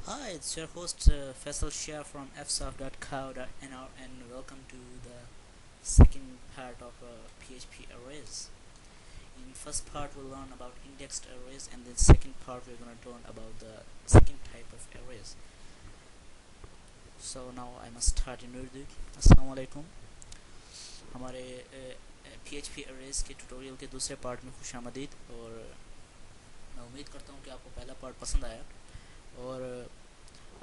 Hi, it's your host Faisal Shah from fsoft.co.nr and welcome to the second part of PHP arrays. In first part we'll learn about indexed arrays and then second part we're going to learn about the second type of arrays. So now I must start in Urdu. Assalamu alaikum. हमारे PHP arrays के tutorial के दूसरे part में खुशामदीद और मैं उम्मीद करता हूँ कि आपको पहला पार्ट पसंद आया और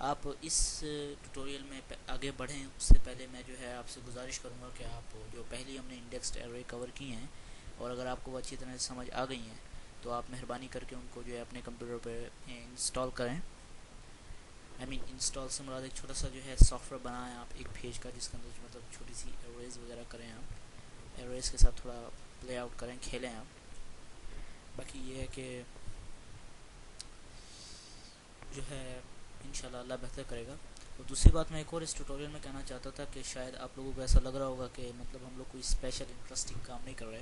आप इस ट्यूटोरियल में आगे बढ़ें उससे पहले मैं जो है आपसे गुजारिश करूंगा कि आप जो पहले हमने इंडेक्स्ड एरे कवर की हैं और अगर आपको वो अच्छी तरह से समझ आ गई हैं तो आप मेहरबानी करके उनको जो है अपने कंप्यूटर पर इंस्टॉल करें। इंस्टॉल से मुराद एक छोटा सा जो है सॉफ्टवेयर बनाएं आप एक पेज का जिसके अंदर मतलब छोटी सी एरेज वगैरह करें, आप एरेज के साथ थोड़ा प्ले आउट करें, खेलें आप। बाकी ये है कि जो है इंशाल्लाह अल्लाह बेहतर करेगा। और दूसरी बात मैं एक और इस ट्यूटोरियल में कहना चाहता था कि शायद आप लोगों को ऐसा लग रहा होगा कि मतलब हम लोग कोई स्पेशल इंटरेस्टिंग काम नहीं कर रहे,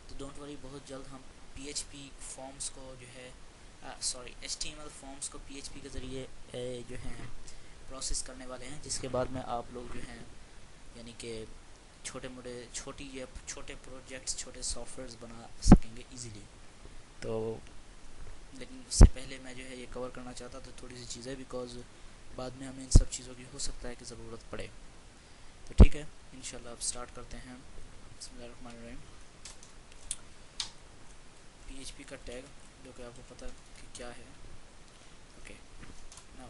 तो डोंट वरी, बहुत जल्द हम PHP फॉर्म्स को जो है HTML फॉर्म्स को PHP के ज़रिए जो है प्रोसेस करने वाले हैं, जिसके बाद में आप लोग जो हैं यानी कि छोटे प्रोजेक्ट्स, छोटे सॉफ्टवेयर्स बना सकेंगे ईज़िली। तो लेकिन उससे पहले मैं जो है ये कवर करना चाहता था थोड़ी सी चीज़ें, बिकॉज बाद में हमें इन सब चीज़ों की हो सकता है कि ज़रूरत पड़े। तो ठीक है, इंशाल्लाह अब स्टार्ट करते हैं। बिस्मिल्लाहिर्रहमानिर्रहीम। PHP का टैग जो कि आपको पता कि क्या है। ओके, नाउ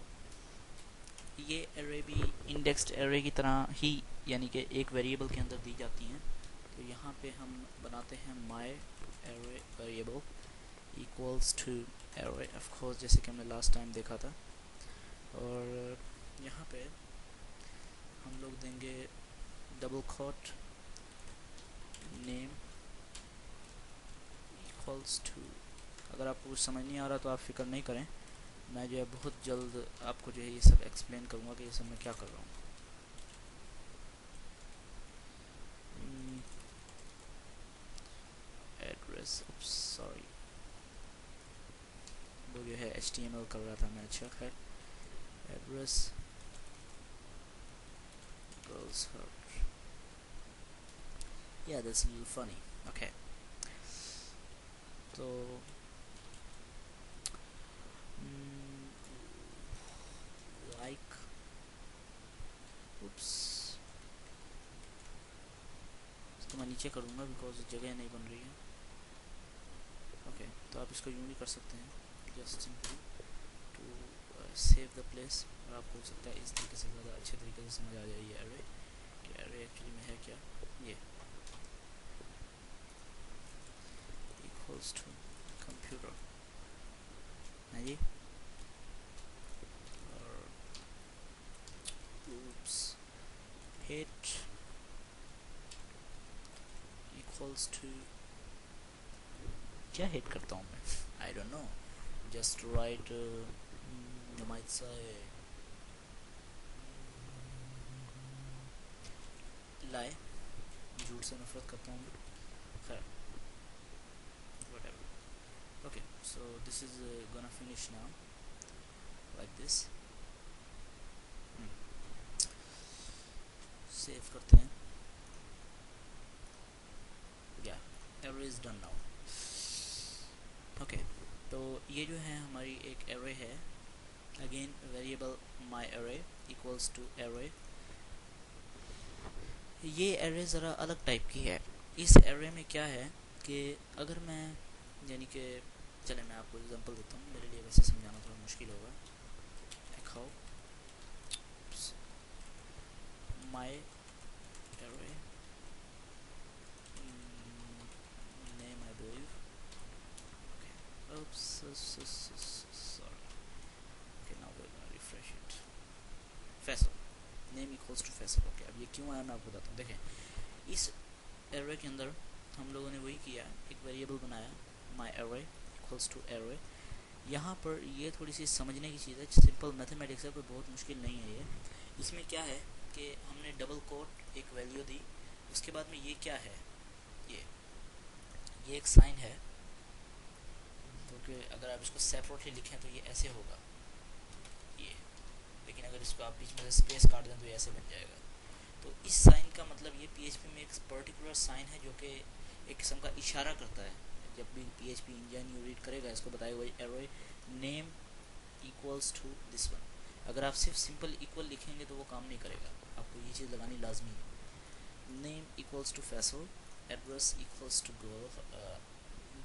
ये एरे भी इंडेक्स्ड एरे की तरह ही यानी कि एक वेरिएबल के अंदर दी जाती हैं। तो यहाँ पे हम बनाते हैं my array variable equals to array, of course जैसे कि हमने लास्ट टाइम देखा था। और यहाँ पे हम लोग देंगे double quote name equals to. अगर आपको कुछ समझ नहीं आ रहा तो आप फिक्र नहीं करें, मैं जो है बहुत जल्द आपको जो है ये सब एक्सप्लेन करूँगा कि ये सब मैं क्या कर रहा हूँ। एड्रेस, सॉरी, वो जो है HTML कर रहा था मैं। अच्छा खैर, address girls hurt, yeah that's a little funny. Okay, तो लाइक उप्स, इसको मैं नीचे करूँगा बिकॉज जगह नहीं बन रही है। ओके, तो आप इसको यूँ भी कर सकते हैं, just simply to save the place. और आपको हो सकता है इस तरीके से ज़्यादा अच्छे तरीके से समझ आ जाए ये एरे कि एरे एक्चुअली में है क्या। ये इक्वल्स टू कंप्यूटर है जी, और oops hit इक्वल्स टू, क्या हिट करता हूँ मैं, I don't know, just right you might say lie, झूठ से नफरत करता हूँ मैं। खैर, whatever. Okay, so this is gonna finish now like this. Save करते हैं। yeah, array is done now. okay, तो ये जो है हमारी एक array है। Again variable my array equals to array। ये array ज़रा अलग टाइप की है। इस array में क्या है कि अगर मैं यानी कि चले मैं आपको एग्जांपल देता हूँ, मेरे लिए वैसे समझाना थोड़ा मुश्किल होगा। एcho my array name I believe, okay, oops, sorry, okay, now we're gonna refresh it, Faisal, name equals to Faisal। okay, अब ये क्यों आया मैं आपको बताता हूँ। देखें, इस array के अंदर हम लोगों ने वही किया, एक वेरिएबल बनाया my array equals to array। यहाँ पर ये थोड़ी सी समझने की चीज़ है, सिंपल मैथमेटिक्स है, कोई बहुत मुश्किल नहीं है ये। इसमें क्या है कि हमने डबल कोट एक वैल्यू दी, उसके बाद में ये क्या है, ये एक साइन है, क्योंकि अगर आप इसको सेपरेटली लिखें तो ये ऐसे होगा, ये इसको आप बीच में से स्पेस काट दें तो ऐसे बन जाएगा। तो इस साइन का मतलब ये पीएचपी में एक पर्टिकुलर साइन है जो कि एक किस्म का इशारा करता है। जब भी पीएचपी इंजन यू रीड करेगा इसको बताएगा वही array name equals to this one. अगर आप सिर्फ सिंपल इक्वल लिखेंगे तो वो काम नहीं करेगा, आपको ये चीज़ लगानी लाजमी है। Name equals to Faisal, address equals to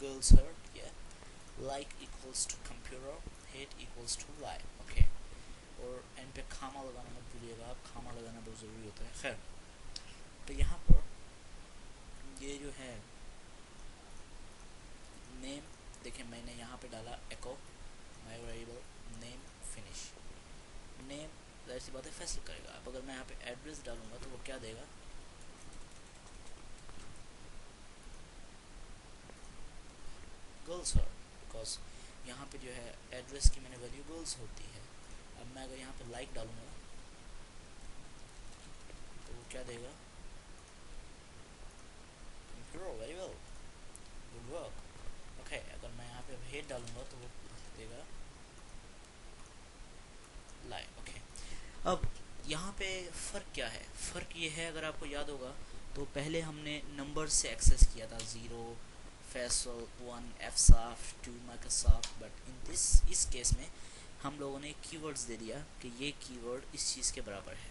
girls hurt, या like equals to computer, hate equals to lie. Okay, और एंड पे खामा लगाना मत भूलिएगा, आप खामा लगाना बहुत ज़रूरी होता है। खैर, तो यहाँ पर ये जो है नेम, देखिए मैंने यहाँ पे डाला echo my variable name finish. Name जाहिर सी बात है फैसल करेगा। अब अगर मैं यहाँ पे एड्रेस डालूंगा तो वो क्या देगा, गर्ल्स हर्ट, बिकॉज यहाँ पे जो है एड्रेस की मैंने वैल्यू गर्ल्स होती है। अब मैं अगर यहाँ पे लाइक डालूंगा तो वो क्या देगा, computer, very well, good work. Okay, अगर मैं यहाँ पे हेट डालूंगा तो वो देगा लाई। ओके, अब यहाँ पे फ़र्क क्या है, फ़र्क ये है, अगर आपको याद होगा तो पहले हमने नंबर से एक्सेस किया था, 0, फैसल, 1, एफ साफ, 2, माइक्रोसॉफ्ट, बट इस केस में हम लोगों ने कीवर्ड्स दे दिया कि ये कीवर्ड इस चीज़ के बराबर है,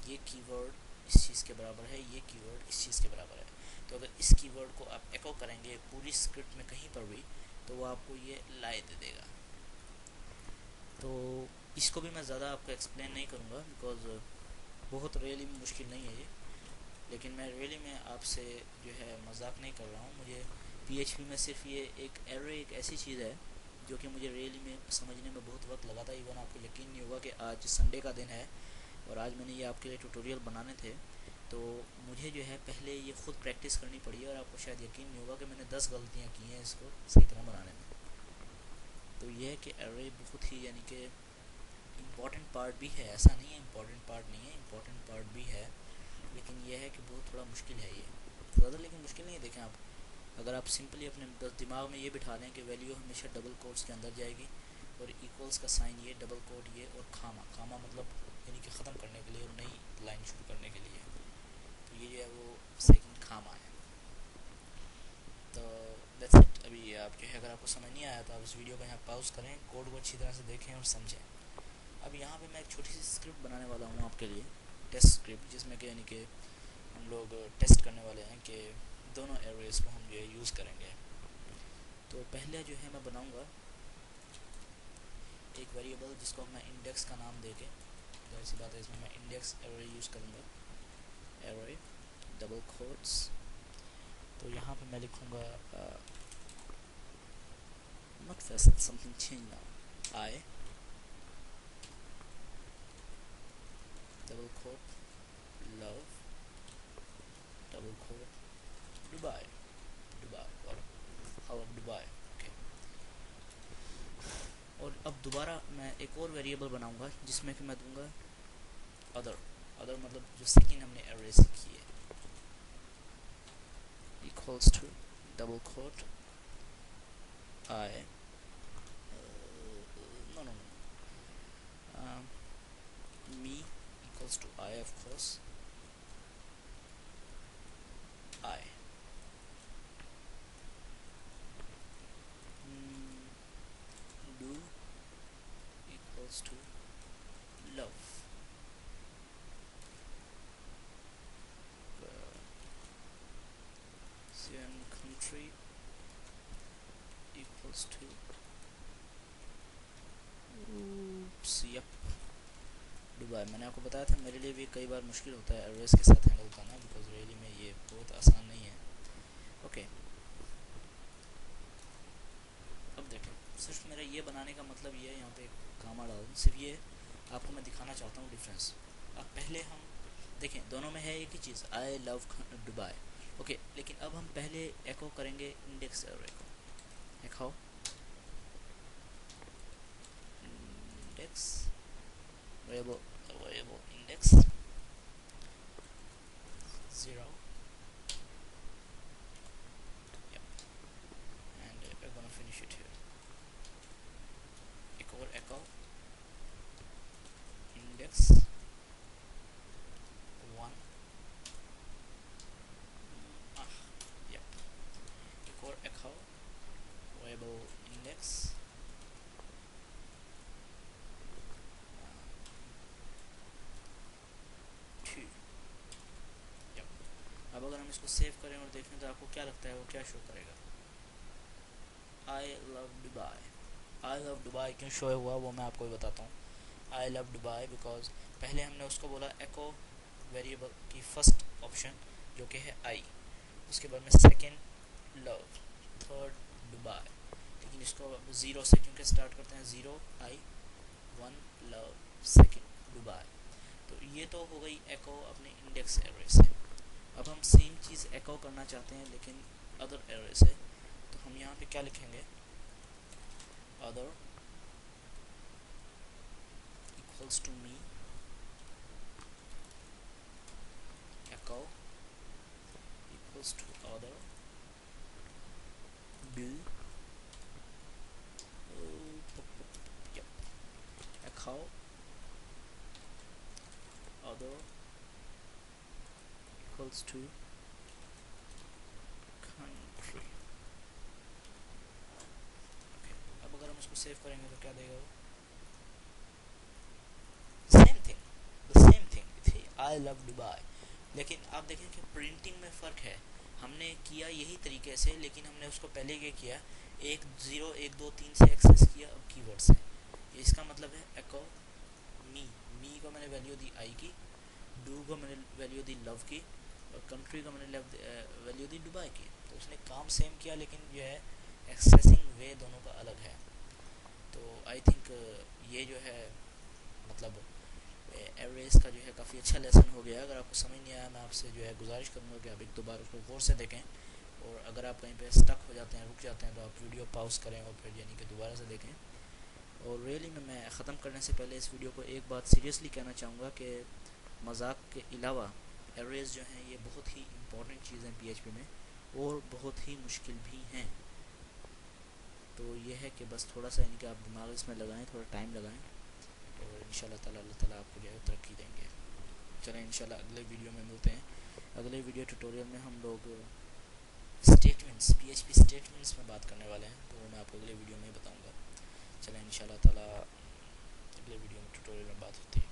ये कीवर्ड इस चीज़ के बराबर है, ये कीवर्ड इस चीज़ के बराबर है। तो अगर इस कीवर्ड को आप एको करेंगे पूरी स्क्रिप्ट में कहीं पर भी तो वो आपको ये लाई दे देगा। तो इसको भी मैं ज़्यादा आपको एक्सप्लेन नहीं करूँगा बिकॉज बहुत रियली मुश्किल नहीं है ये, लेकिन मैं रियली में आपसे जो है मजाक नहीं कर रहा हूँ। मुझे पीएचपी में सिर्फ ये एक एरे एक ऐसी चीज़ है जो कि मुझे रियली में समझने में बहुत वक्त लगा था। इवन आपको यकीन नहीं होगा कि आज संडे का दिन है और आज मैंने ये आपके लिए ट्यूटोरियल बनाने थे, तो मुझे जो है पहले ये ख़ुद प्रैक्टिस करनी पड़ी है और आपको शायद यकीन नहीं होगा कि मैंने 10 गलतियाँ की हैं इसको सही तरह बनाने में। तो ये है कि एरे बहुत ही यानी कि इम्पॉर्टेंट पार्ट भी है, ऐसा नहीं है इम्पॉर्टेंट पार्ट नहीं है, इम्पॉर्टेंट पार्ट भी है, लेकिन यह है कि बहुत थोड़ा मुश्किल है ये ज़्यादा, लेकिन मुश्किल नहीं है। देखें आप, अगर आप सिंपली अपने दिमाग में ये बिठा लें कि वैल्यू हमेशा डबल कोट्स के अंदर जाएगी और इक्वल्स का साइन ये, डबल कोट ये, और खामा, खामा मतलब यानी कि ख़त्म करने के लिए और नई लाइन शुरू करने के लिए, तो ये जो है वो सेकंड खामा है। तो दैट्स इट। अभी आप जो है अगर आपको समझ नहीं आया तो आप इस वीडियो को यहाँ पॉज करें, कोड को अच्छी तरह से देखें और समझें। अब यहाँ पे मैं एक छोटी सी स्क्रिप्ट बनाने वाला हूँ आपके लिए, टेस्ट स्क्रिप्ट, जिसमें कि यानी कि हम लोग टेस्ट करने वाले हैं कि दोनों एरेज को हम जो है यूज़ करेंगे। तो पहले जो है मैं बनाऊँगा एक वेरिएबल जिसको मैं इंडेक्स का नाम दे के, जाहिर सी बात है इसमें मैं इंडेक्स एरे यूज़ करूँगा, एरे डबल कोट्स। तो यहाँ पे मैं लिखूँगा not Faisal, something change now, I double quote love double quote Dubai, Dubai और हाउ दुबई। ओके, और अब दोबारा मैं एक और वेरिएबल बनाऊँगा जिसमें कि मैं दूँगा अदर, अदर मतलब जो सेकेंड हमने एरे सीखी है, equals to double quote I, no no no, me equals to I, of course, I, do equals to love, same country equals to yep Dubai. मैंने आपको बताया था मेरे लिए भी कई बार मुश्किल होता है एड्रेस के साथ हैंडल करना, बिकॉज रियली में ये बहुत आसान नहीं है। ओके, अब देखें, सिर्फ मेरा ये बनाने का मतलब ये है, यहाँ पे कामा डाल, सिर्फ ये आपको मैं दिखाना चाहता हूँ डिफरेंस। अब पहले हम देखें दोनों में है एक ही चीज़, आई लव दुबई। ओके, लेकिन अब हम पहले एको करेंगे इंडेक्स एरे को, एको index variable index 0, yep, and we're gonna finish it here, echo index index 1 एक और echo variable index 2। अब अगर हम इसको सेव करें और देखें तो आपको क्या लगता है वो क्या शो करेगा? I love Dubai. I love Dubai क्यों शो हुआ वो मैं आपको बताता हूँ। आई लव दुबई बिकॉज पहले हमने उसको बोला एको वेरिएबल की फर्स्ट ऑप्शन जो कि है आई, उसके बाद में सेकेंड लव, थर्ड दुबई, लेकिन इसको अब ज़ीरो से क्योंकि स्टार्ट करते हैं, zero I 1 love second Dubai. तो ये तो हो गई एको अपने इंडेक्स एरे से। अब हम सेम चीज़ एको करना चाहते हैं लेकिन अदर एरे से, तो हम यहाँ पे क्या लिखेंगे? Other equals to me echo equals to other do echo other equals to country। अब अगर हम उसको सेव करेंगे तो क्या देगा वो? सेम थिंग थी आई लव दुबई। लेकिन आप देखें कि प्रिंटिंग में फ़र्क है। हमने किया यही तरीके से, लेकिन हमने उसको पहले क्या किया, 1 0 1 2 3 से एक्सेस किया, अब कीवर्ड से। इसका मतलब है एको मी को मैंने वैल्यू दी आई की, डू को मैंने वैल्यू दी लव की, और कंट्री को मैंने वैल्यू दी दुबई की। तो उसने काम सेम किया लेकिन जो है एक्सेसिंग वे दोनों का अलग है। तो आई थिंक ये जो है मतलब एवरेज का जो है काफ़ी अच्छा लेसन हो गया। अगर आपको समझ नहीं आया, मैं आपसे जो है गुजारिश करूँगा कि आप एक दो बार उसको गौर से देखें, और अगर आप कहीं पे स्टक हो जाते हैं, रुक जाते हैं, तो आप वीडियो पॉज करें और फिर यानी कि दोबारा से देखें। और रियली में मैं ख़त्म करने से पहले इस वीडियो को एक बात सीरियसली कहना चाहूँगा कि मजाक के अलावा एरेज जो हैं ये बहुत ही इंपॉर्टेंट चीज़ हैं PHP में, और बहुत ही मुश्किल भी हैं। तो ये है कि बस थोड़ा सा यानी कि आप दिमाग इसमें लगाएं, थोड़ा टाइम लगाएं, और इंशाल्लाह ताला अल्लाह ताला आपको जो है तरक्की देंगे। चलें इंशाल्लाह अगले वीडियो में मिलते हैं। अगले वीडियो ट्यूटोरियल में हम लोग स्टेटमेंट्स, PHP स्टेटमेंट्स में बात करने वाले हैं, तो वो मैं आपको अगले वीडियो में ही बताऊँगा। चलें इंशाल्लाह ताला अगले वीडियो में ट्यूटोरियल में बात होती है।